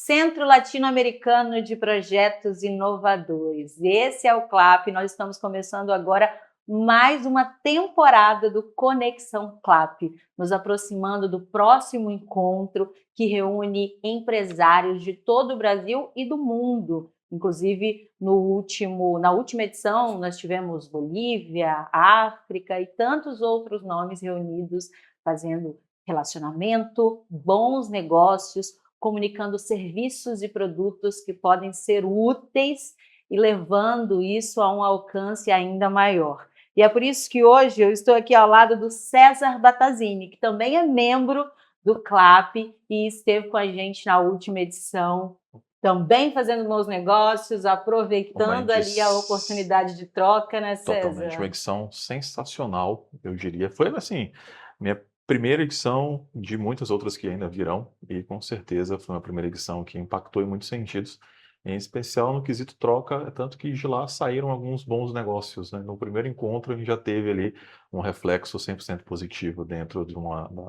Centro Latino-Americano de Projetos Inovadores. Esse é o CLAP, nós estamos começando agora mais uma temporada do Conexão CLAP, nos aproximando do próximo encontro que reúne empresários de todo o Brasil e do mundo. Inclusive, na última edição, nós tivemos Bolívia, África e tantos outros nomes reunidos, fazendo relacionamento, bons negócios, comunicando serviços e produtos que podem ser úteis e levando isso a um alcance ainda maior. E é por isso que hoje eu estou aqui ao lado do César Battazini, que também é membro do CLAP e esteve com a gente na última edição, também fazendo bons negócios, aproveitando ali a oportunidade de troca, né, César? Totalmente, uma edição sensacional, eu diria. Foi, assim, minha primeira edição de muitas outras que ainda virão, e com certeza foi uma primeira edição que impactou em muitos sentidos, em especial no quesito troca, tanto que de lá saíram alguns bons negócios, né? No primeiro encontro a gente já teve ali um reflexo 100% positivo dentro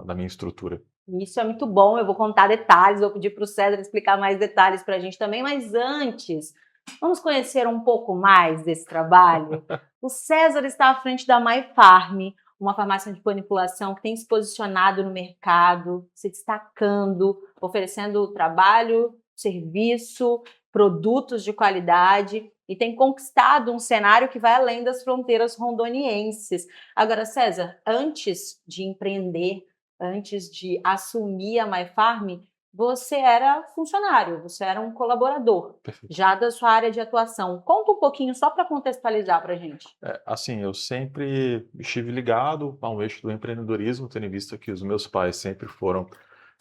da minha estrutura. Isso é muito bom, eu vou contar detalhes, vou pedir para o César explicar mais detalhes para a gente também, mas antes, vamos conhecer um pouco mais desse trabalho? O César está à frente da MyFarm, uma farmácia de manipulação que tem se posicionado no mercado, se destacando, oferecendo trabalho, serviço, produtos de qualidade e tem conquistado um cenário que vai além das fronteiras rondonienses. Agora, César, antes de empreender, antes de assumir a MyFarm, você era funcionário, você era um colaborador, Perfeito. já da sua área de atuação. Conta um pouquinho só para contextualizar para a gente. Assim, eu sempre estive ligado ao eixo do empreendedorismo, tendo em vista que os meus pais sempre foram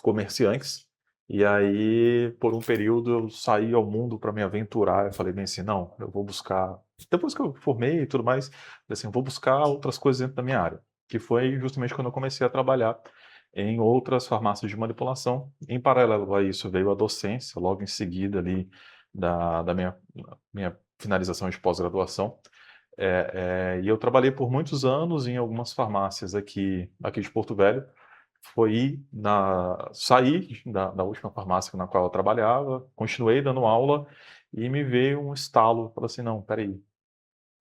comerciantes. E aí, por um período, eu saí ao mundo para me aventurar. Eu falei bem assim, não, eu vou buscar... Depois que eu formei e tudo mais, eu falei assim, eu vou buscar outras coisas dentro da minha área. Que foi justamente quando eu comecei a trabalhar em outras farmácias de manipulação. Em paralelo a isso veio a docência, logo em seguida ali da minha finalização de pós-graduação. E eu trabalhei por muitos anos em algumas farmácias aqui de Porto Velho. Saí da última farmácia na qual eu trabalhava, continuei dando aula e me veio um estalo. Falei assim, não, peraí,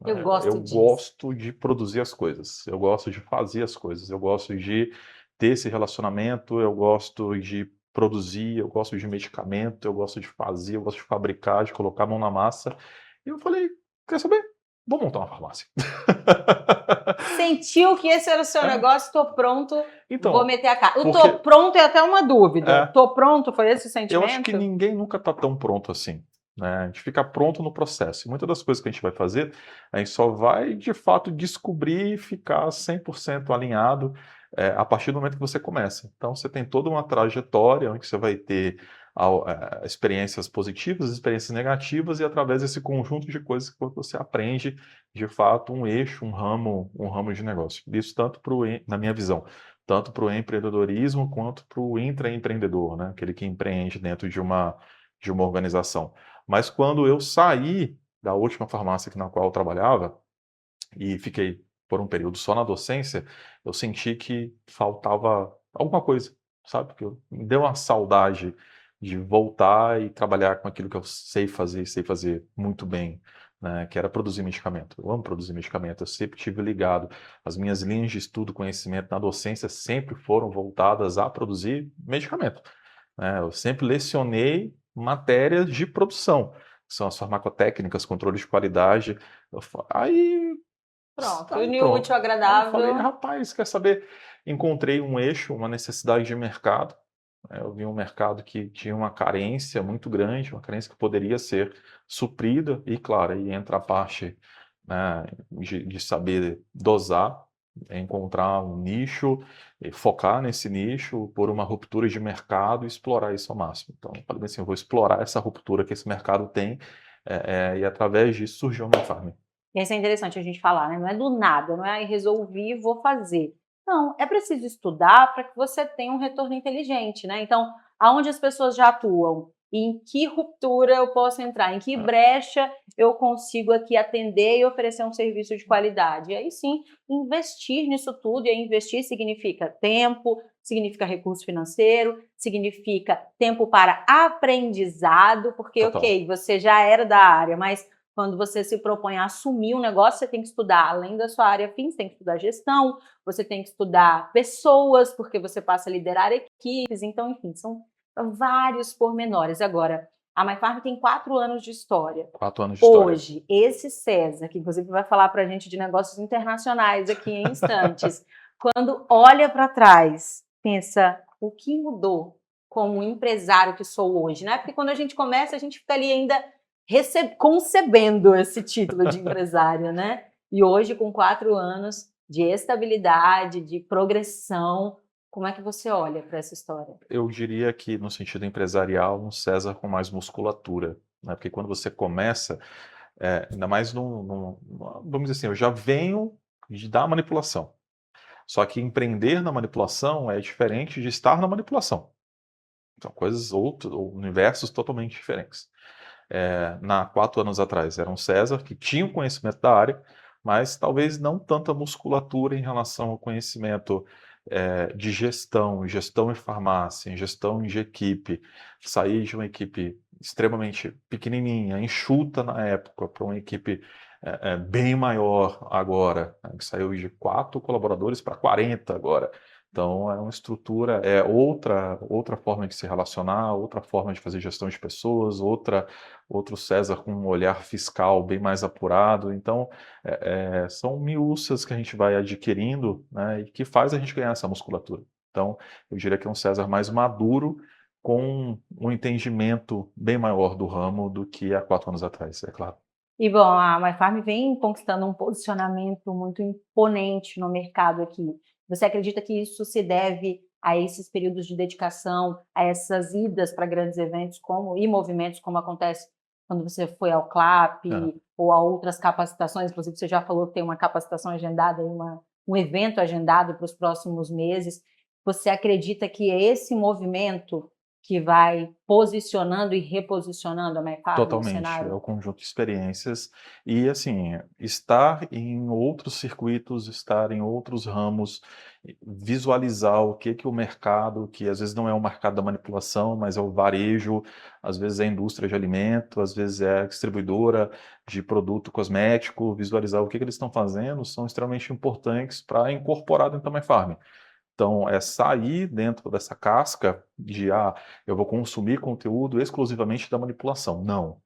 Eu eu gosto disso. gosto de produzir as coisas, eu gosto de fazer as coisas, eu gosto de ter esse relacionamento, eu gosto de produzir, eu gosto de medicamento, eu gosto de fazer, eu gosto de fabricar, de colocar a mão na massa. E eu falei, quer saber? Vou montar uma farmácia. Sentiu que esse era o seu negócio, estou pronto, Então, vou meter a cara. O porque- tô pronto é até uma dúvida. Tô pronto, foi esse o sentimento? Eu acho que ninguém nunca está tão pronto assim, né? A gente fica pronto no processo. E muitas das coisas que a gente vai fazer, a gente só vai, de fato, descobrir e ficar 100% alinhado a partir do momento que você começa. Então, você tem toda uma trajetória onde você vai ter experiências positivas, experiências negativas, e através desse conjunto de coisas que você aprende, de fato, um eixo, um ramo de negócio. Isso tanto na minha visão, tanto para o empreendedorismo quanto para o intraempreendedor, né? Aquele que empreende dentro de uma organização. Mas quando eu saí da última farmácia na qual eu trabalhava e fiquei por um período só na docência, eu senti que faltava alguma coisa, sabe? Que me deu uma saudade de voltar e trabalhar com aquilo que eu sei fazer muito bem, né? Que era produzir medicamento. Eu amo produzir medicamento, eu sempre tive ligado. As minhas linhas de estudo, conhecimento na docência sempre foram voltadas a produzir medicamento, né? Eu sempre lecionei matérias de produção, que são as farmacotécnicas, controle de qualidade. Aí Pronto, Aí uniu o pronto. útil ao Aí eu falei, agradável. rapaz, quer saber? Encontrei um eixo, uma necessidade de mercado, né? Eu vi um mercado que tinha uma carência muito grande, uma carência que poderia ser suprida, e claro, aí entra a parte, né, de saber dosar, encontrar um nicho, e focar nesse nicho, por uma ruptura de mercado e explorar isso ao máximo. Então, eu falei assim, eu vou explorar essa ruptura que esse mercado tem, e através disso surgiu a minha farm. Esse é interessante a gente falar, né? Não é do nada, não é resolvi, vou fazer. Não, é preciso estudar para que você tenha um retorno inteligente, né? Então, aonde as pessoas já atuam? em que ruptura eu posso entrar, em que brecha eu consigo aqui atender e oferecer um serviço de qualidade. E aí sim, investir nisso tudo, e aí investir significa tempo, significa recurso financeiro, significa tempo para aprendizado, porque, Total. ok, você já era da área, mas quando você se propõe a assumir um negócio, você tem que estudar, além da sua área fim, você tem que estudar gestão, você tem que estudar pessoas, porque você passa a liderar equipes, então, enfim, são vários pormenores. Agora, a MyFarm tem 4 anos de história. 4 anos de história. Hoje, esse César, que inclusive vai falar para a gente de negócios internacionais aqui em instantes, quando olha para trás, pensa, o que mudou como empresário que sou hoje, né? Porque quando a gente começa, a gente fica ali ainda concebendo esse título de empresário, né? E hoje, com 4 anos de estabilidade, de progressão, como é que você olha para essa história? Eu diria que, no sentido empresarial, um César com mais musculatura, né? Porque quando você começa, ainda mais vamos dizer assim, eu já venho da manipulação. Só que empreender na manipulação é diferente de estar na manipulação. São coisas ou universos totalmente diferentes. 4 anos atrás era um César que tinha o conhecimento da área, mas talvez não tanta musculatura em relação ao conhecimento de gestão em farmácia, gestão de equipe. Sair de uma equipe extremamente pequenininha, enxuta na época, para uma equipe bem maior agora, né, que saiu de 4 colaboradores para 40 agora. Então, é uma estrutura, é outra forma de se relacionar, outra forma de fazer gestão de pessoas, outro César com um olhar fiscal bem mais apurado. Então, são miúças que a gente vai adquirindo, né, e que faz a gente ganhar essa musculatura. Então, eu diria que é um César mais maduro, com um entendimento bem maior do ramo do que há 4 anos atrás, é claro. E bom, a MyFarm vem conquistando um posicionamento muito imponente no mercado aqui. Você acredita que isso se deve a esses períodos de dedicação, a essas idas para grandes eventos e movimentos, como acontece quando você foi ao CLAP É. ou a outras capacitações? Inclusive, você já falou que tem uma capacitação agendada, um evento agendado para os próximos meses. Você acredita que é esse movimento que vai posicionando e reposicionando a MyFarm no Totalmente, é cenário? o conjunto de experiências e, assim, estar em outros circuitos, estar em outros ramos, visualizar o que o mercado, que às vezes não é o mercado da manipulação, mas é o varejo, às vezes é a indústria de alimento, às vezes é a distribuidora de produto cosmético, visualizar o que eles estão fazendo, são extremamente importantes para incorporar dentro da MyFarm. Então, é sair dentro dessa casca de, eu vou consumir conteúdo exclusivamente da manipulação. Não,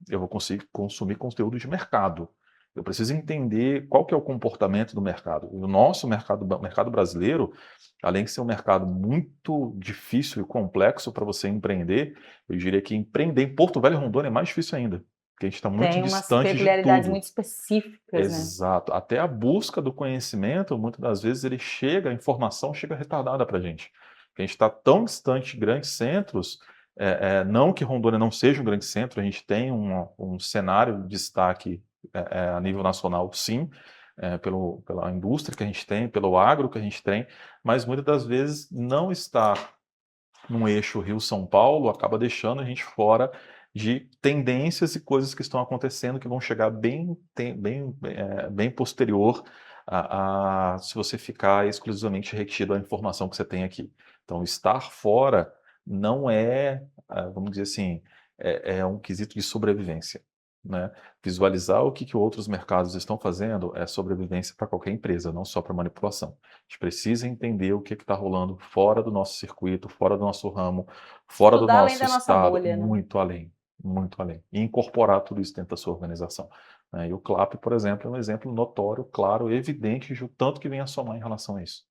eu vou conseguir consumir conteúdo de mercado. Eu preciso entender qual que é o comportamento do mercado. O nosso mercado brasileiro, além de ser um mercado muito difícil e complexo para você empreender, eu diria que empreender em Porto Velho e Rondônia é mais difícil ainda, porque a gente está muito Tem umas distante de peculiaridades tudo. muito específicas, né? Exato. Até a busca do conhecimento, muitas das vezes a informação chega retardada para a gente. Porque a gente está tão distante de grandes centros, não que Rondônia não seja um grande centro, a gente tem um cenário de destaque a nível nacional, sim, pela indústria que a gente tem, pelo agro que a gente tem, mas muitas das vezes não estar num eixo Rio-São Paulo acaba deixando a gente fora de tendências e coisas que estão acontecendo que vão chegar bem posterior se você ficar exclusivamente retido à informação que você tem aqui. Então, estar fora não vamos dizer assim, é um quesito de sobrevivência, né? Visualizar o que outros mercados estão fazendo é sobrevivência para qualquer empresa, não só para manipulação. A gente precisa entender o que está rolando fora do nosso circuito, fora do nosso ramo, fora do Estudar além nosso da nossa estado, bolha, né? muito além, muito além. E incorporar tudo isso dentro da sua organização, né? E o CLAP, por exemplo, é um exemplo notório, claro, evidente de o tanto que vem a somar em relação a isso.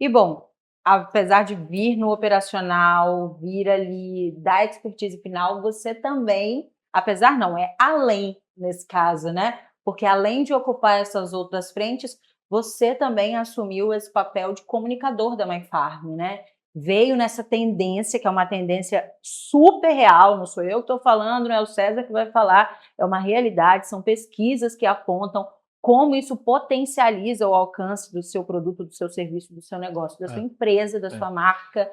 E bom, apesar de vir no operacional, vir ali da expertise final, você também, apesar não, é além nesse caso, né? Porque além de ocupar essas outras frentes, você também assumiu esse papel de comunicador da MyFarm, né? Veio nessa tendência, que é uma tendência super real, não sou eu que estou falando, não é o César que vai falar, é uma realidade, são pesquisas que apontam como isso potencializa o alcance do seu produto, do seu serviço, do seu negócio, da sua empresa, da sua marca.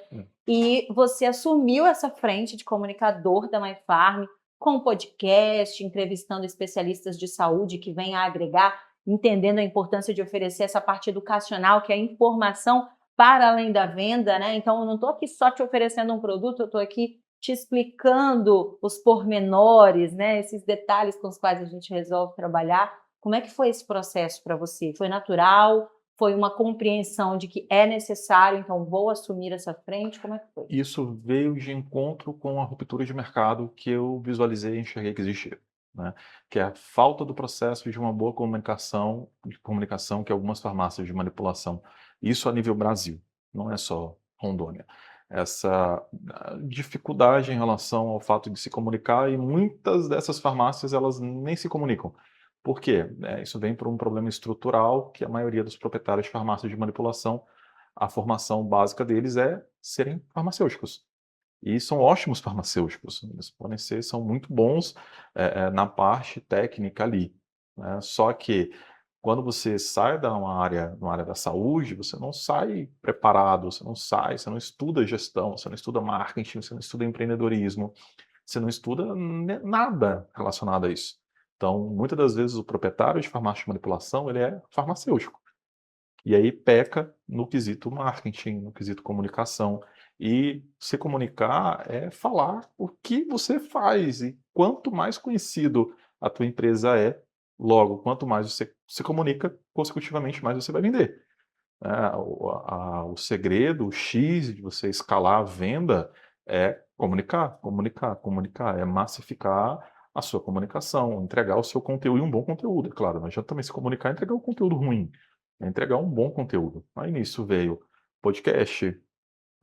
E você assumiu essa frente de comunicador da MyFarm, com podcast, entrevistando especialistas de saúde que vêm a agregar, entendendo a importância de oferecer essa parte educacional, que é a informação para além da venda, né? Então, eu não estou aqui só te oferecendo um produto, eu estou aqui te explicando os pormenores, né? Esses detalhes com os quais a gente resolve trabalhar. Como é que foi esse processo para você? Foi natural? Foi uma compreensão de que é necessário, então vou assumir essa frente? Como é que foi? Isso veio de encontro com a ruptura de mercado que eu visualizei e enxerguei que existia, né? Que é a falta do processo de uma boa comunicação que algumas farmácias de manipulação, isso a nível Brasil, não é só Rondônia. Essa dificuldade em relação ao fato de se comunicar e muitas dessas farmácias elas nem se comunicam. Por quê? Isso vem por um problema estrutural que a maioria dos proprietários de farmácias de manipulação a formação básica deles é serem farmacêuticos. E são ótimos farmacêuticos. Eles podem ser, são muito bons na parte técnica ali, né? Só que quando você sai da uma área da saúde, você não sai preparado, você não estuda gestão, você não estuda marketing, você não estuda empreendedorismo, você não estuda nada relacionado a isso. Então, muitas das vezes o proprietário de farmácia de manipulação, ele é farmacêutico. E aí peca no quesito marketing, no quesito comunicação. E se comunicar é falar o que você faz. E quanto mais conhecido a tua empresa é, logo, quanto mais você se comunica, consecutivamente mais você vai vender. O segredo, o X de você escalar a venda é comunicar, comunicar, comunicar, é massificar a sua comunicação, entregar o seu conteúdo e um bom conteúdo, é claro. Não adianta também se comunicar e entregar um conteúdo ruim, é entregar um bom conteúdo. Aí nisso veio podcast,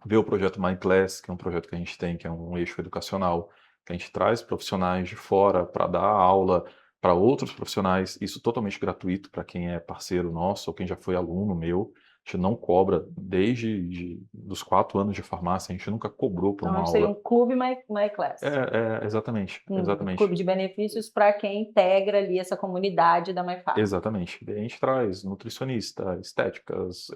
veio o projeto MyClass, que é um projeto que a gente tem, que é um eixo educacional, que a gente traz profissionais de fora para dar aula para outros profissionais, isso totalmente gratuito para quem é parceiro nosso ou quem já foi aluno meu. A gente não cobra desde dos 4 anos de farmácia, a gente nunca cobrou por uma Então, seria um aula. clube MyClass. Exatamente, Um exatamente. clube de benefícios para quem integra ali essa comunidade da MyFarm. Exatamente. Daí a gente traz nutricionista, estéticas,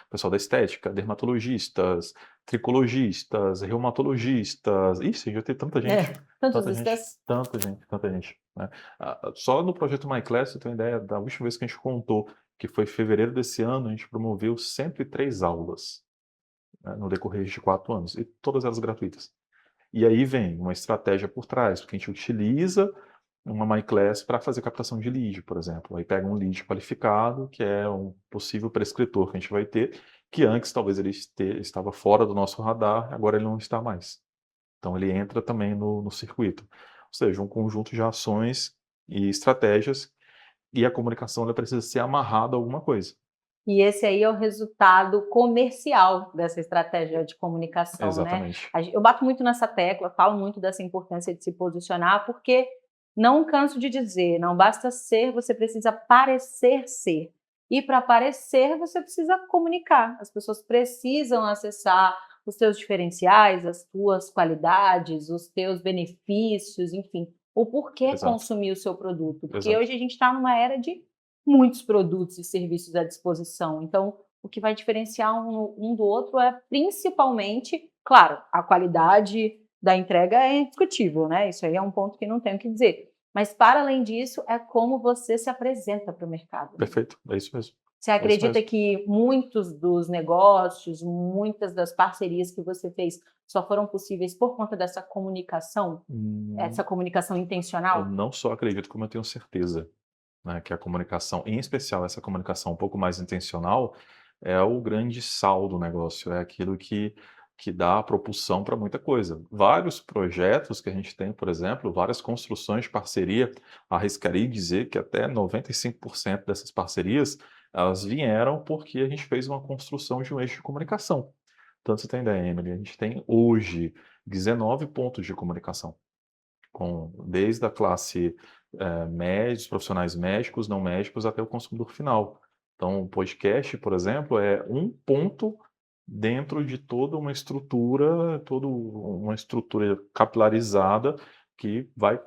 pessoal da estética, dermatologistas, tricologistas, reumatologistas. Ixi, já tem tanta gente. Tantos Tanta gente, estes. tanta gente, tanta gente, né? Só no projeto MyClass, você tem uma ideia, da última vez que a gente contou, que foi em fevereiro desse ano, a gente promoveu 103 aulas, né, no decorrer de 4 anos, e todas elas gratuitas. E aí vem uma estratégia por trás, porque a gente utiliza uma MyClass para fazer captação de lead, por exemplo. Aí pega um lead qualificado, que é um possível prescritor que a gente vai ter, que antes talvez ele estava fora do nosso radar, agora ele não está mais. Então ele entra também no circuito. Ou seja, um conjunto de ações e estratégias, e a comunicação ela precisa ser amarrada a alguma coisa. E esse aí é o resultado comercial dessa estratégia de comunicação, né? Exatamente. Eu bato muito nessa tecla, falo muito dessa importância de se posicionar, porque não canso de dizer, não basta ser, você precisa parecer ser. E para parecer, você precisa comunicar. As pessoas precisam acessar os teus diferenciais, as tuas qualidades, os teus benefícios, enfim, o porquê Exato. consumir o seu produto. Porque Exato. hoje a gente está numa era de muitos produtos e serviços à disposição. Então, o que vai diferenciar um do outro é principalmente, claro, a qualidade da entrega é indiscutível, né? Isso aí é um ponto que não tenho o que dizer. Mas, para além disso, é como você se apresenta para o mercado. Perfeito. É isso mesmo. Você É isso acredita mesmo. que muitos dos negócios, muitas das parcerias que você fez só foram possíveis por conta dessa comunicação, essa comunicação Eu intencional? não só acredito, como eu tenho certeza, né, que a comunicação, em especial essa comunicação um pouco mais intencional, é o grande sal do negócio, é aquilo que dá a propulsão para muita coisa. Vários projetos que a gente tem, por exemplo, várias construções de parceria, arriscaria dizer que até 95% dessas parcerias, elas vieram porque a gente fez uma construção de um eixo de comunicação. Então, você tem ideia, Emily, a gente tem hoje 19 pontos de comunicação desde a classe médios, profissionais médicos, não médicos, até o consumidor final. Então, o podcast, por exemplo, é um ponto dentro de toda uma estrutura capilarizada que vai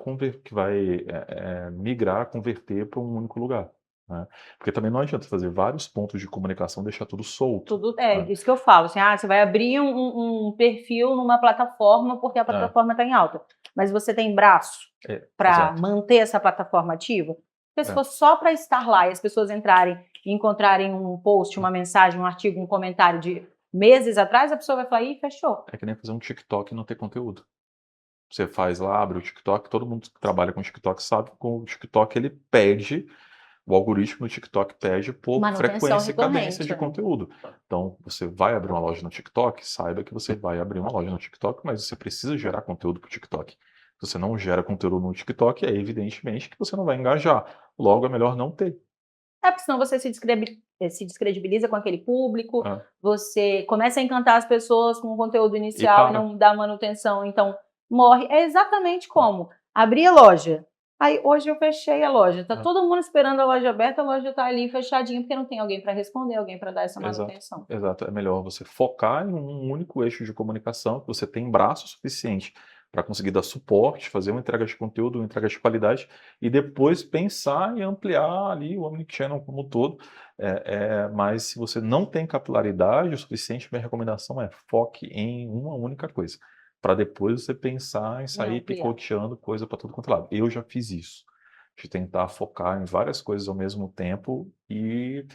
migrar, converter para um único lugar, né? Porque também não adianta fazer vários pontos de comunicação, deixar tudo solto. Tudo Né? isso que eu falo, assim, você vai abrir um perfil numa plataforma porque a É, plataforma está em alta, mas você tem braço para exato. manter essa plataforma ativa? Porque se É, for só para estar lá e as pessoas entrarem e encontrarem um post, uma mensagem, um artigo, um comentário de meses atrás, a pessoa vai falar, ih, fechou. é que nem fazer um TikTok e não ter conteúdo. Você faz lá, abre o TikTok, todo mundo que trabalha com TikTok sabe que o TikTok ele pede, o algoritmo do TikTok pede por Manutenção frequência e cadência recorrente, de né? conteúdo. Então, você vai abrir uma loja no TikTok, saiba que você vai abrir uma loja no TikTok, mas você precisa gerar conteúdo para o TikTok. Se você não gera conteúdo no TikTok, é evidentemente que você não vai engajar. Logo, é melhor não ter. Porque senão você se descredibiliza com aquele público, Né? você começa a encantar as pessoas com o conteúdo E inicial e para. não dá manutenção, então morre. É exatamente como abrir a loja. Aí hoje eu fechei a loja, tá Né? todo mundo esperando a loja aberta, a loja tá ali fechadinha porque não tem alguém para responder, alguém para dar essa Exato, manutenção. exato. É melhor você focar em um único eixo de comunicação, que você tem braço suficiente para conseguir dar suporte, fazer uma entrega de conteúdo, uma entrega de qualidade, e depois pensar em ampliar ali o Omnichannel como um todo. Mas se você não tem capilaridade o suficiente, minha recomendação é foque em uma única coisa, para depois você pensar em Em sair ampliar. picoteando coisa para todo quanto é lado. Eu já fiz isso, de tentar focar em várias coisas ao mesmo tempo e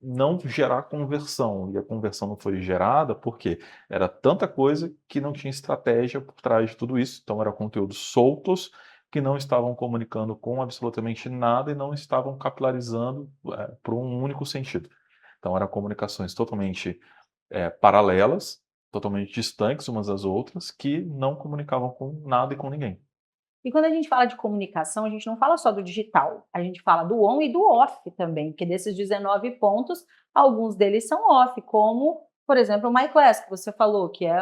não gerar conversão. E a conversão não foi gerada porque era tanta coisa que não tinha estratégia por trás de tudo isso. Então, eram conteúdos soltos que não estavam comunicando com absolutamente nada e não estavam capilarizando por um único sentido. Então, eram comunicações totalmente paralelas, totalmente distantes umas das outras, que não comunicavam com nada e com ninguém. E quando a gente fala de comunicação, a gente não fala só do digital, a gente fala do on e do off também, porque desses 19 pontos, alguns deles são off, como, por exemplo, o My Class, que você falou, que é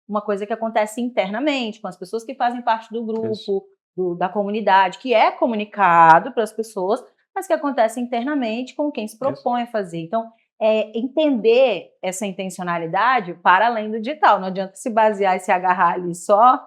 uma coisa que acontece internamente, com as pessoas que fazem parte do Isso, grupo, da comunidade, que é comunicado para as pessoas, mas que acontece internamente com quem se isso. propõe a fazer. Então, entender essa intencionalidade para além do digital. Não adianta se basear e se agarrar ali só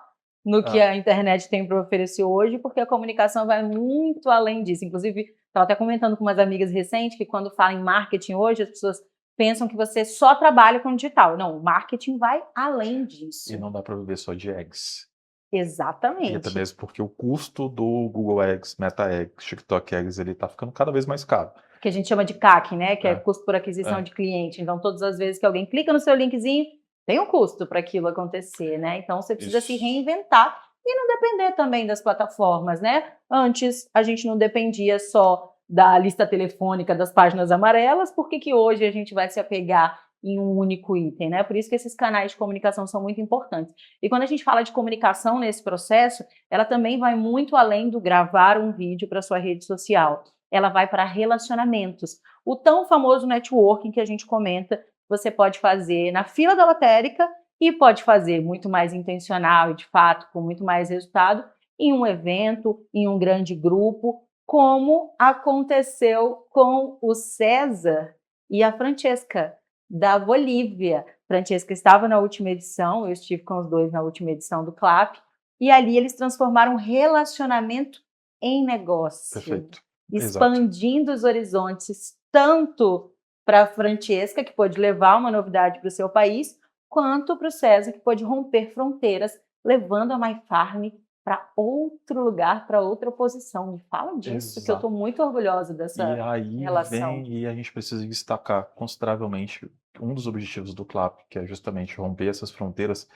no que Ah, a internet tem para oferecer hoje, porque a comunicação vai muito além disso. Inclusive, estava até comentando com umas amigas recentes que quando fala em marketing hoje, as pessoas pensam que você só trabalha com digital. Não, o marketing vai além e disso. não dá para viver só de ads. E até Exatamente. mesmo porque o custo do Google Ads, Meta Ads, TikTok Ads, ele está ficando cada vez mais caro. Que a gente chama de CAC, né? Que é É, custo por aquisição é, de cliente. Então, todas as vezes que alguém clica no seu linkzinho, tem um custo para aquilo acontecer, né? Então, você precisa se isso. reinventar e não depender também das plataformas, né? Antes, a gente não dependia só da lista telefônica das páginas amarelas, por que hoje a gente vai se apegar em um único item, né? Por isso que esses canais de comunicação são muito importantes. E quando a gente fala de comunicação nesse processo, ela também vai muito além do gravar um vídeo para sua rede social. Ela vai para relacionamentos. O tão famoso networking que a gente comenta, você pode fazer na fila da lotérica e pode fazer muito mais intencional e, de fato, com muito mais resultado em um evento, em um grande grupo, como aconteceu com o César e a Francesca, da Bolívia. Francesca estava na última edição, eu estive com os dois na última edição do CLAP, e ali eles transformaram relacionamento em negócio, Perfeito. Exato. expandindo os horizontes tanto para a Francesca, que pôde levar uma novidade para o seu país, quanto para o César, que pôde romper fronteiras, levando a MyFarm para outro lugar, para outra posição. Me fala disso, que eu estou Exato. muito orgulhosa E dessa aí relação. vem, e a gente precisa destacar consideravelmente um dos objetivos do CLAP, que é justamente romper essas fronteiras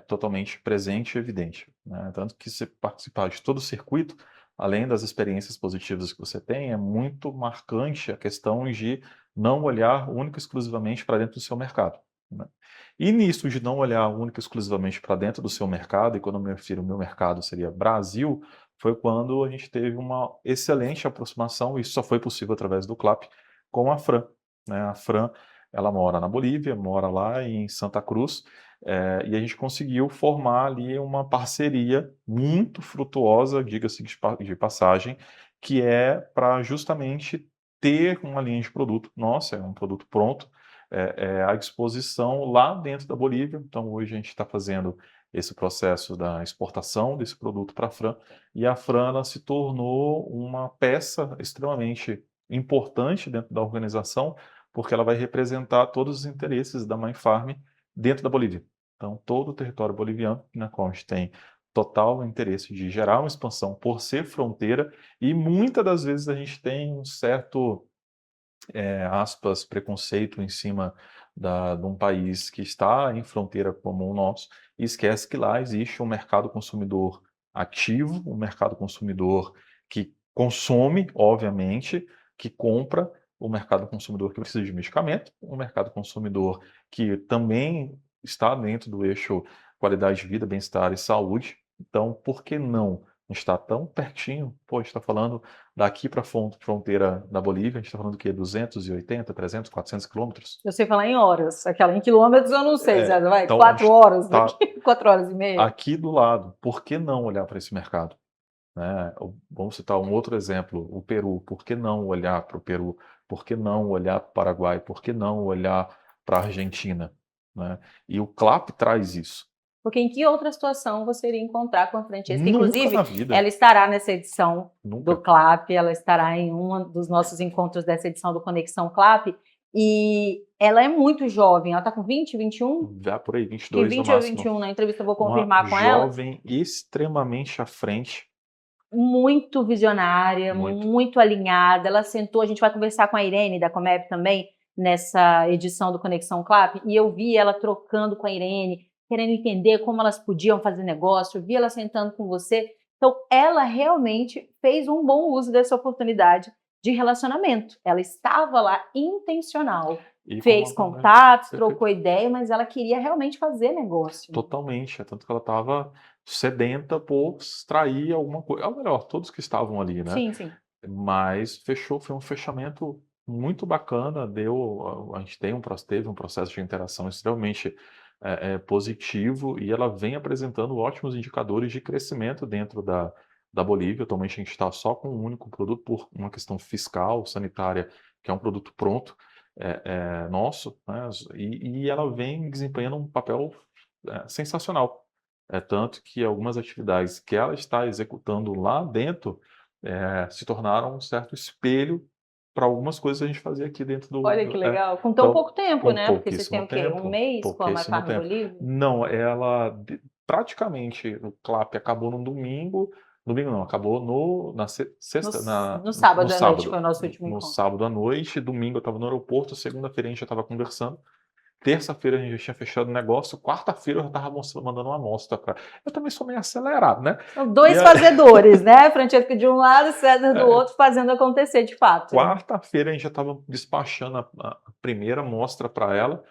totalmente presente e evidente. Né? Tanto que se participar de todo o circuito, além das experiências positivas que você tem, é muito marcante a questão de não olhar única e exclusivamente para dentro do seu mercado. Né? E nisso de não olhar única e exclusivamente para dentro do seu mercado, e quando eu me refiro ao meu mercado seria Brasil, foi quando a gente teve uma excelente aproximação, e isso só foi possível através do CLAP, com a Fran. Né? A Fran, ela mora na Bolívia, mora lá em Santa Cruz, e a gente conseguiu formar ali uma parceria muito frutuosa, diga-se de passagem, que é para justamente ter uma linha de produto. Nossa, é um produto pronto, à disposição lá dentro da Bolívia. Então, hoje a gente está fazendo esse processo da exportação desse produto para a Fran, e a Fran ela se tornou uma peça extremamente importante dentro da organização, porque ela vai representar todos os interesses da Mind Farm dentro da Bolívia. Então, todo o território boliviano, na qual a gente tem total interesse de gerar uma expansão por ser fronteira, e muitas das vezes a gente tem um certo, aspas, preconceito em cima de um país que está em fronteira como o nosso, e esquece que lá existe um mercado consumidor ativo, um mercado consumidor que consome, obviamente, que compra, o mercado consumidor que precisa de medicamento, um mercado consumidor que também está dentro do eixo qualidade de vida, bem-estar e saúde. Então, por que não? A gente está tão pertinho, pô, a gente está falando daqui para a fronteira da Bolívia, a gente está falando do quê? 280, 300, 400 quilômetros? Eu sei falar em horas, aquela em quilômetros eu não sei, Zé, vai, Então, 4 horas tá daqui, 4 horas e meia. aqui do lado. Por que não olhar para esse mercado? Né? Vamos citar um outro exemplo, o Peru. Por que não olhar para o Peru? Por que não olhar para o Paraguai? Por que não olhar para a Argentina? Né? E o CLAP traz isso. Porque em que outra situação você iria encontrar com a Francesca? Nunca Inclusive, na vida. ela estará nessa edição Nunca. do CLAP, ela estará em um dos nossos encontros dessa edição do Conexão CLAP, e ela é muito jovem, ela está com 20, 21? Já por aí, Que 22 20 no ou máximo. 21, na entrevista eu vou Uma confirmar com ela. jovem extremamente à frente. Muito visionária, muito alinhada. Ela sentou, a gente vai conversar com a Irene da Comep também, nessa edição do Conexão CLAP, e eu vi ela trocando com a Irene, querendo entender como elas podiam fazer negócio, eu vi ela sentando com você. Então, ela realmente fez um bom uso dessa oportunidade de relacionamento. Ela estava lá intencional. E Fez com uma- contatos, Perfeito. trocou ideia, mas ela queria realmente fazer negócio. Totalmente, tanto que ela estava sedenta por extrair alguma coisa. Ou melhor, todos que estavam ali, né? Sim, sim. Mas fechou, foi um fechamento muito bacana, a gente teve um processo de interação extremamente positivo, e ela vem apresentando ótimos indicadores de crescimento dentro da Bolívia. Atualmente a gente está só com um único produto por uma questão fiscal, sanitária, que é um produto pronto, nosso, né? E ela vem desempenhando um papel sensacional. É tanto que algumas atividades que ela está executando lá dentro se tornaram um certo espelho para algumas coisas que a gente fazia aqui dentro Olha que legal. Com tão então, pouco tempo, com né? Porque vocês têm pouquíssimo o quê? Um mês com a My pouquíssimo Farm tempo. Bolívia? Não, praticamente o CLAP acabou no domingo não, acabou na sexta, No sábado no à noite sábado, foi o nosso último no encontro. sábado à noite, domingo eu estava no aeroporto, segunda-feira a gente já estava conversando, terça-feira a gente já tinha fechado o negócio, quarta-feira eu já estava mandando uma amostra para. Eu também sou meio acelerado, né? São dois E a- fazedores, né? Francesca de um lado, César do outro, fazendo acontecer de fato. Quarta-feira a gente já estava despachando a primeira amostra para ela.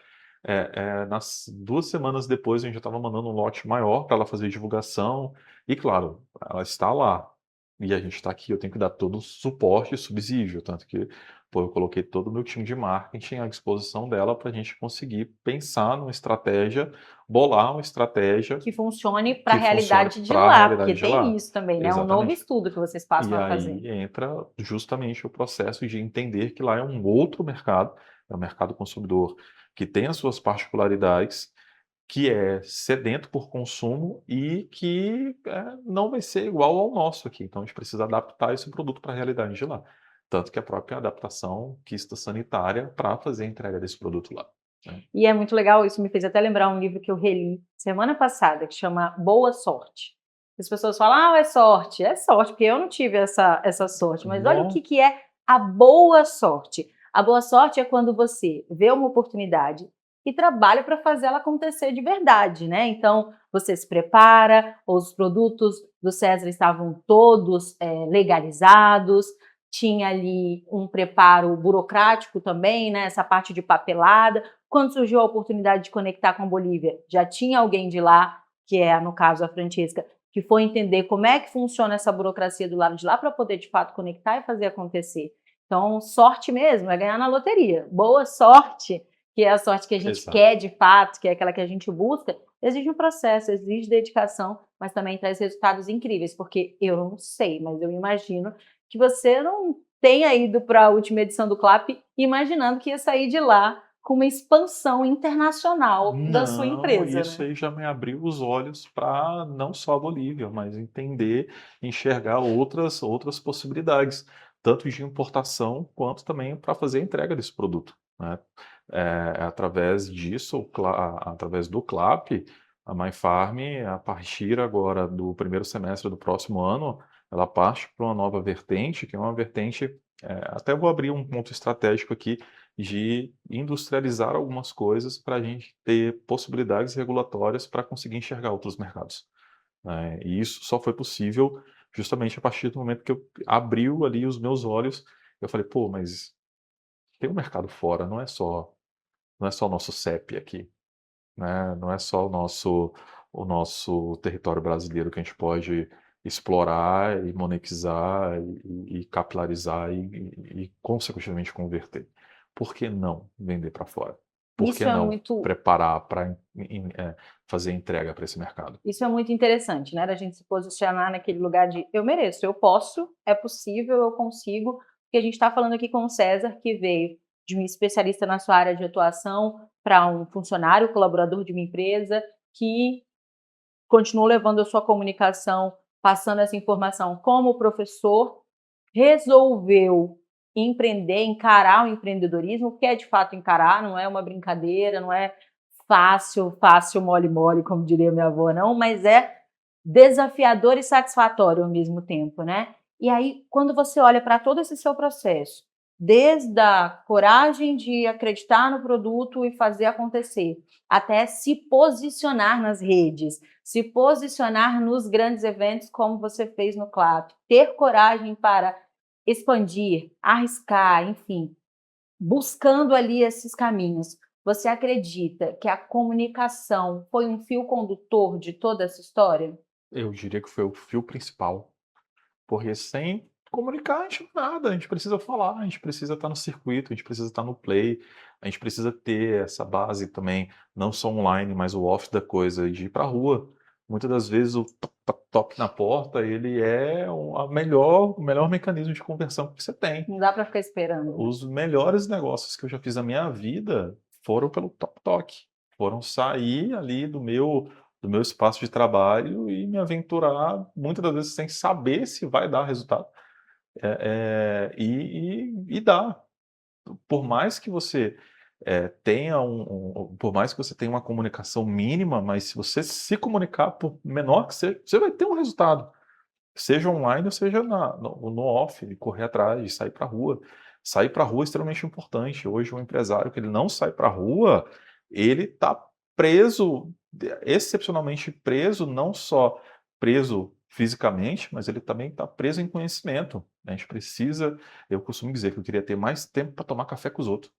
Nas 2 semanas depois a gente já estava mandando um lote maior para ela fazer divulgação. E claro, ela está lá. E a gente está aqui, eu tenho que dar todo o suporte e subsídio. Tanto que eu coloquei todo o meu time de marketing à disposição dela para a gente conseguir pensar numa estratégia, bolar uma estratégia Que funcione para a que realidade funcione de para a lá, realidade porque de tem lá. isso também, né? Um novo Exatamente. estudo que vocês E passam a fazer. aí entra justamente o processo de entender que lá é um outro mercado, é um mercado consumidor que tem as suas particularidades, que é sedento por consumo e que não vai ser igual ao nosso aqui. Então a gente precisa adaptar esse produto para a realidade de lá. Tanto que a própria adaptação quista sanitária para fazer a entrega desse produto lá. Né? E é muito legal, isso me fez até lembrar um livro que eu reli semana passada, que chama Boa Sorte. As pessoas falam, é sorte. É sorte, porque eu não tive essa sorte. Mas olha o que é a boa sorte. A boa sorte é quando você vê uma oportunidade e trabalha para fazer ela acontecer de verdade, né? Então, você se prepara, os produtos do César estavam todos legalizados, tinha ali um preparo burocrático também, né? Essa parte de papelada. Quando surgiu a oportunidade de conectar com a Bolívia, já tinha alguém de lá, que é, no caso, a Francesca, que foi entender como é que funciona essa burocracia do lado de lá para poder, de fato, conectar e fazer acontecer. Então, sorte mesmo, é ganhar na loteria. Boa sorte, que é a sorte que a gente quer de fato, que é aquela que a gente busca, exige um processo, exige dedicação, mas também traz resultados incríveis, porque eu não sei, mas eu imagino que você não tenha ido para a última edição do CLAP imaginando que ia sair de lá com uma expansão internacional da sua empresa. Isso né? aí já me abriu os olhos para não só a Bolívia, mas enxergar outras possibilidades. tanto de importação quanto também para fazer a entrega desse produto, né. Através disso, através do CLAP, a MyFarm, a partir agora do primeiro semestre do próximo ano, ela parte para uma nova vertente, que é uma vertente, até vou abrir um ponto estratégico aqui, de industrializar algumas coisas para a gente ter possibilidades regulatórias para conseguir enxergar outros mercados, né. E isso só foi possível justamente a partir do momento que eu abriu ali os meus olhos, eu falei: "Pô, mas tem um mercado fora, não é só o nosso CEP aqui, né, não é só o nosso território brasileiro que a gente pode explorar e monetizar e capilarizar e consequentemente converter. Por que não vender para fora? Por que Isso é não muito preparar para fazer entrega para esse mercado?" Isso é muito interessante, né, da gente se posicionar naquele lugar de: "Eu mereço, eu posso, é possível, eu consigo", porque a gente está falando aqui com o César, que veio de um especialista na sua área de atuação para um funcionário, colaborador de uma empresa, que continuou levando a sua comunicação, passando essa informação como professor, resolveu empreender, encarar o empreendedorismo, que é de fato encarar, não é uma brincadeira, não é fácil, fácil, mole, mole, como diria minha avó, não, mas é desafiador e satisfatório ao mesmo tempo, né? E aí, quando você olha para todo esse seu processo, desde a coragem de acreditar no produto e fazer acontecer, até se posicionar nas redes, se posicionar nos grandes eventos, como você fez no CLAP, ter coragem para expandir, arriscar, enfim, buscando ali esses caminhos. Você acredita que a comunicação foi um fio condutor de toda essa história? Eu diria que foi o fio principal, porque sem comunicar a gente não é nada, a gente precisa falar, a gente precisa estar no circuito, a gente precisa estar no play, a gente precisa ter essa base também, não só online, mas o off da coisa, de ir para a rua. Muitas das vezes o toque, toque, toque na porta, ele é o melhor mecanismo de conversão que você tem. Não dá para ficar esperando, né? Os melhores negócios que eu já fiz na minha vida foram pelo toque-toque. Foram sair ali do meu espaço de trabalho e me aventurar, muitas das vezes sem saber se vai dar resultado. E dá. Por mais que você, tenha por mais que você tenha uma comunicação mínima, mas se você se comunicar, por menor que seja, você vai ter um resultado. Seja online ou seja no off, de correr atrás, de sair para a rua. Sair para a rua é extremamente importante. Hoje, um empresário que ele não sai para a rua, ele está preso, excepcionalmente preso, não só preso fisicamente, mas ele também está preso em conhecimento. A gente precisa, eu costumo dizer que eu queria ter mais tempo para tomar café com os outros,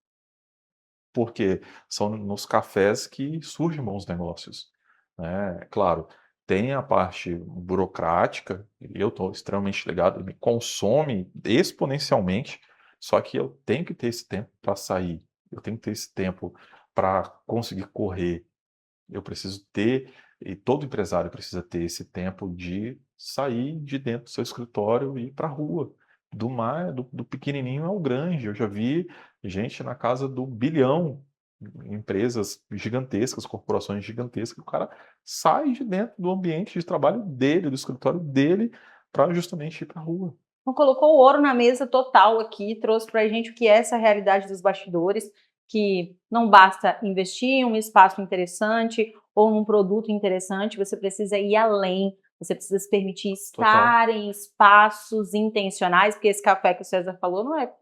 porque são nos cafés que surgem bons negócios, né. Claro, tem a parte burocrática, e eu estou extremamente ligado, me consome exponencialmente, só que eu tenho que ter esse tempo para sair, eu tenho que ter esse tempo para conseguir correr, eu preciso ter, e todo empresário precisa ter esse tempo de sair de dentro do seu escritório e ir para a rua, do pequenininho ao grande. Eu já vi gente na casa do bilhão, empresas gigantescas, corporações gigantescas, o cara sai de dentro do ambiente de trabalho dele, do escritório dele, para justamente ir para a rua. Então, colocou o ouro na mesa total aqui, trouxe para a gente o que é essa realidade dos bastidores, que não basta investir em um espaço interessante ou num produto interessante, você precisa ir além, você precisa se permitir Total, estar em espaços intencionais, porque esse café que o César falou não é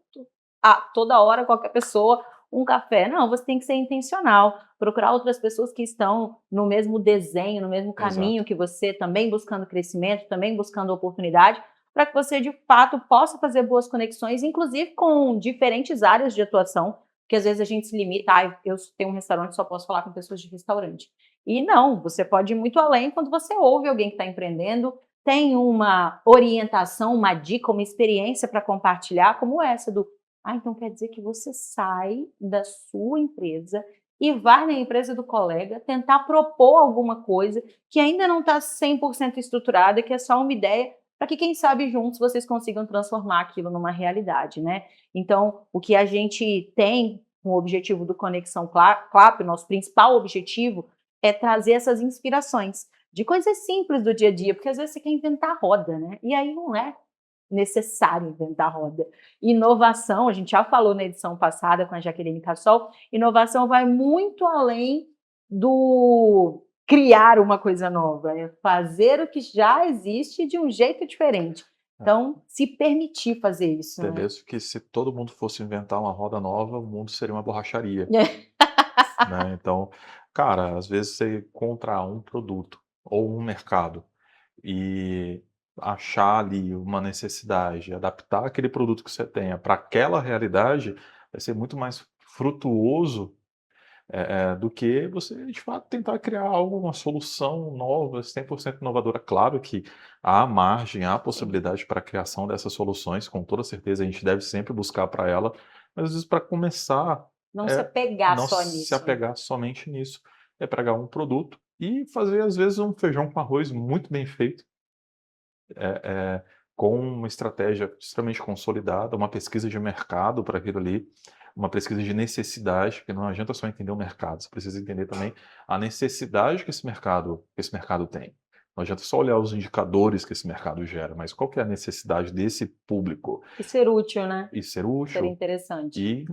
toda hora qualquer pessoa um café, não, você tem que ser intencional, procurar outras pessoas que estão no mesmo desenho, no mesmo caminho exato, que você, também buscando crescimento, também buscando oportunidade, para que você de fato possa fazer boas conexões, inclusive com diferentes áreas de atuação, porque às vezes a gente se limita, eu tenho um restaurante, só posso falar com pessoas de restaurante. E não, você pode ir muito além quando você ouve alguém que está empreendendo, tem uma orientação, uma dica, uma experiência para compartilhar, como essa do, então quer dizer que você sai da sua empresa e vai na empresa do colega tentar propor alguma coisa que ainda não está 100% estruturada, que é só uma ideia, para que, quem sabe, juntos vocês consigam transformar aquilo numa realidade, né? Então, o que a gente tem com o objetivo do Conexão CLAP, nosso principal objetivo é trazer essas inspirações de coisas simples do dia a dia, porque às vezes você quer inventar a roda, né? E aí não é. necessário inventar roda. Inovação, a gente já falou na edição passada com a Jaqueline Cassol, inovação vai muito além do criar uma coisa nova, é fazer o que já existe de um jeito diferente. Então, se permitir fazer isso. Até Né? mesmo que se todo mundo fosse inventar uma roda nova, o mundo seria uma borracharia. Né? Então, cara, às vezes você encontrar um produto ou um mercado e achar ali uma necessidade, adaptar aquele produto que você tenha para aquela realidade, vai ser muito mais frutuoso do que você, de fato, tentar criar algo, uma solução nova, 100% inovadora. Claro que há margem, há possibilidade para a criação dessas soluções, com toda certeza a gente deve sempre buscar para ela, mas às vezes para começar, não se apegar não só se nisso. apegar somente nisso, é pegar um produto e fazer, às vezes, um feijão com arroz muito bem feito, com uma estratégia extremamente consolidada, uma pesquisa de mercado para aquilo ali, uma pesquisa de necessidade, porque não adianta só entender o mercado, você precisa entender também a necessidade que esse mercado tem. Não adianta só olhar os indicadores que esse mercado gera, mas qual que é a necessidade desse público? E ser útil, né? E ser Ser útil interessante. e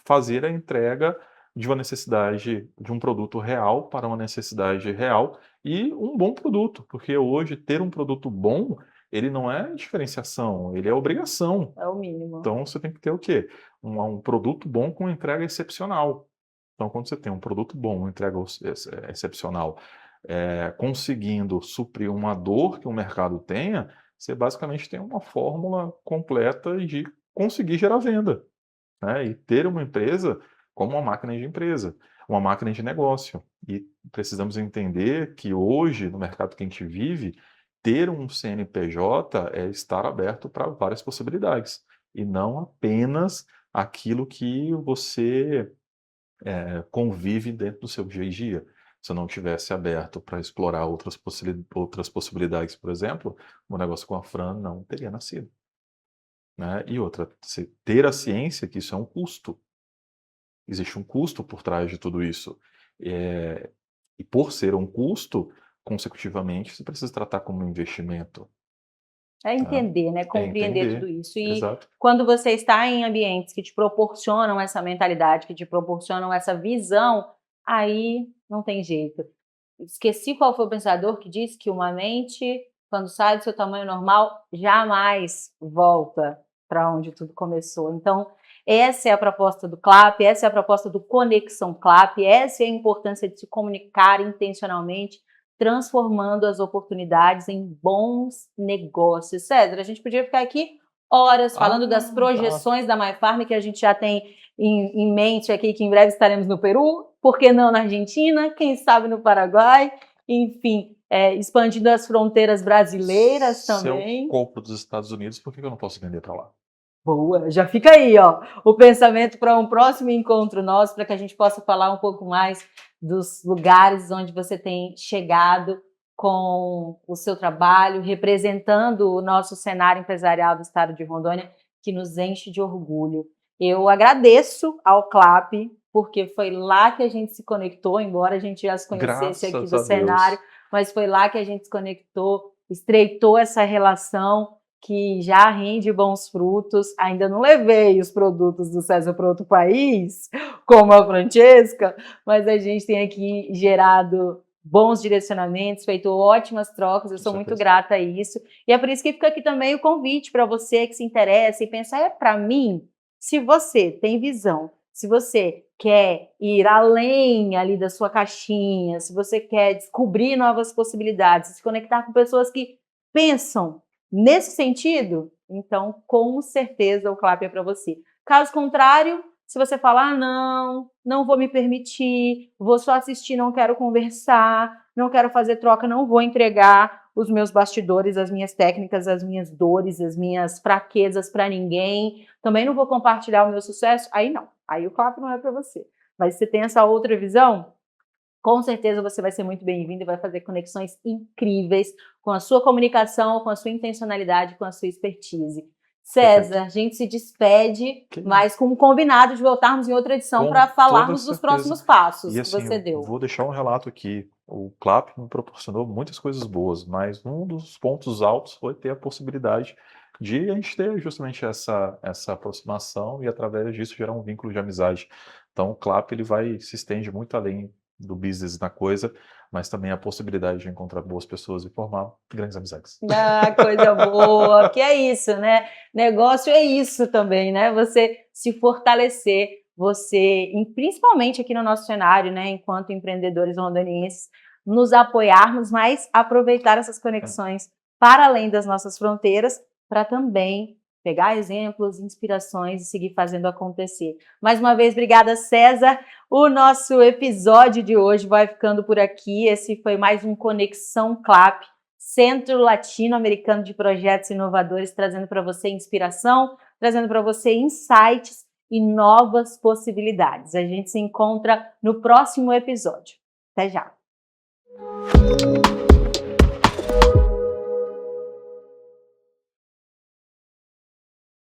fazer a entrega de uma necessidade, de um produto real para uma necessidade real e um bom produto, porque hoje ter um produto bom, ele não é diferenciação, ele é obrigação. É o mínimo. Então você tem que ter o quê? Um produto bom com entrega excepcional. Então, quando você tem um produto bom, uma entrega excepcional, conseguindo suprir uma dor que o mercado tenha, você basicamente tem uma fórmula completa de conseguir gerar venda, né? E ter uma empresa como uma máquina de empresa, uma máquina de negócio. E precisamos entender que hoje, no mercado que a gente vive, ter um CNPJ é estar aberto para várias possibilidades, e não apenas aquilo que você convive dentro do seu dia a dia. Se eu não tivesse aberto para explorar outras possibilidades, por exemplo, o negócio com a Fran não teria nascido. Né? E outra, ter a ciência que isso é um custo. Existe um custo por trás de tudo isso. E por ser um custo, consecutivamente, você precisa tratar como um investimento. É entender, né? É Compreender tudo entender. isso. E Exato. quando você está em ambientes que te proporcionam essa mentalidade, que te proporcionam essa visão, aí não tem jeito. Esqueci qual foi o pensador que disse que uma mente, quando sai do seu tamanho normal, jamais volta para onde tudo começou. Então, essa é a proposta do CLAP, essa é a proposta do Conexão CLAP, essa é a importância de se comunicar intencionalmente, transformando as oportunidades em bons negócios. César, a gente podia ficar aqui horas falando das projeções da MyFarm, que a gente já tem em mente aqui, que em breve estaremos no Peru, por que não na Argentina, quem sabe no Paraguai, enfim, expandindo as fronteiras brasileiras também. Se eu compro dos Estados Unidos, por que eu não posso vender para lá? Boa, já fica aí, ó, o pensamento para um próximo encontro nosso, para que a gente possa falar um pouco mais dos lugares onde você tem chegado com o seu trabalho, representando o nosso cenário empresarial do estado de Rondônia, que nos enche de orgulho. Eu agradeço ao CLAP, porque foi lá que a gente se conectou, embora a gente já se conhecesse aqui do cenário, mas foi lá que a gente se conectou, estreitou essa relação que já rende bons frutos. Ainda não levei os produtos do César para outro país, como a Francesca, mas a gente tem aqui gerado bons direcionamentos, feito ótimas trocas, eu sou muito grata a isso. E é por isso que fica aqui também o convite para você que se interessa e pensa, para mim, se você tem visão, se você quer ir além ali da sua caixinha, se você quer descobrir novas possibilidades, se conectar com pessoas que pensam nesse sentido, então, com certeza, o CLAP é para você. Caso contrário, se você falar, não vou me permitir, vou só assistir, não quero conversar, não quero fazer troca, não vou entregar os meus bastidores, as minhas técnicas, as minhas dores, as minhas fraquezas para ninguém, também não vou compartilhar o meu sucesso, aí não. Aí o CLAP não é para você. Mas se você tem essa outra visão, com certeza você vai ser muito bem-vindo e vai fazer conexões incríveis com a sua comunicação, com a sua intencionalidade, com a sua expertise. César, a gente se despede, mas com um combinado de voltarmos em outra edição para falarmos dos próximos passos que você deu. Vou deixar um relato aqui. O CLAP me proporcionou muitas coisas boas, mas um dos pontos altos foi ter a possibilidade de a gente ter justamente essa aproximação e através disso gerar um vínculo de amizade. Então o CLAP ele se estende muito além do business na coisa, mas também a possibilidade de encontrar boas pessoas e formar grandes amizades. Ah, coisa boa, que é isso, né? Negócio é isso também, né? Você se fortalecer, você, principalmente aqui no nosso cenário, né? Enquanto empreendedores londonienses, nos apoiarmos, mas aproveitar essas conexões para além das nossas fronteiras, para também pegar exemplos, inspirações e seguir fazendo acontecer. Mais uma vez, obrigada, César. O nosso episódio de hoje vai ficando por aqui. Esse foi mais um Conexão CLAP, Centro Latino-Americano de Projetos Inovadores, trazendo para você inspiração, trazendo para você insights e novas possibilidades. A gente se encontra no próximo episódio. Até já!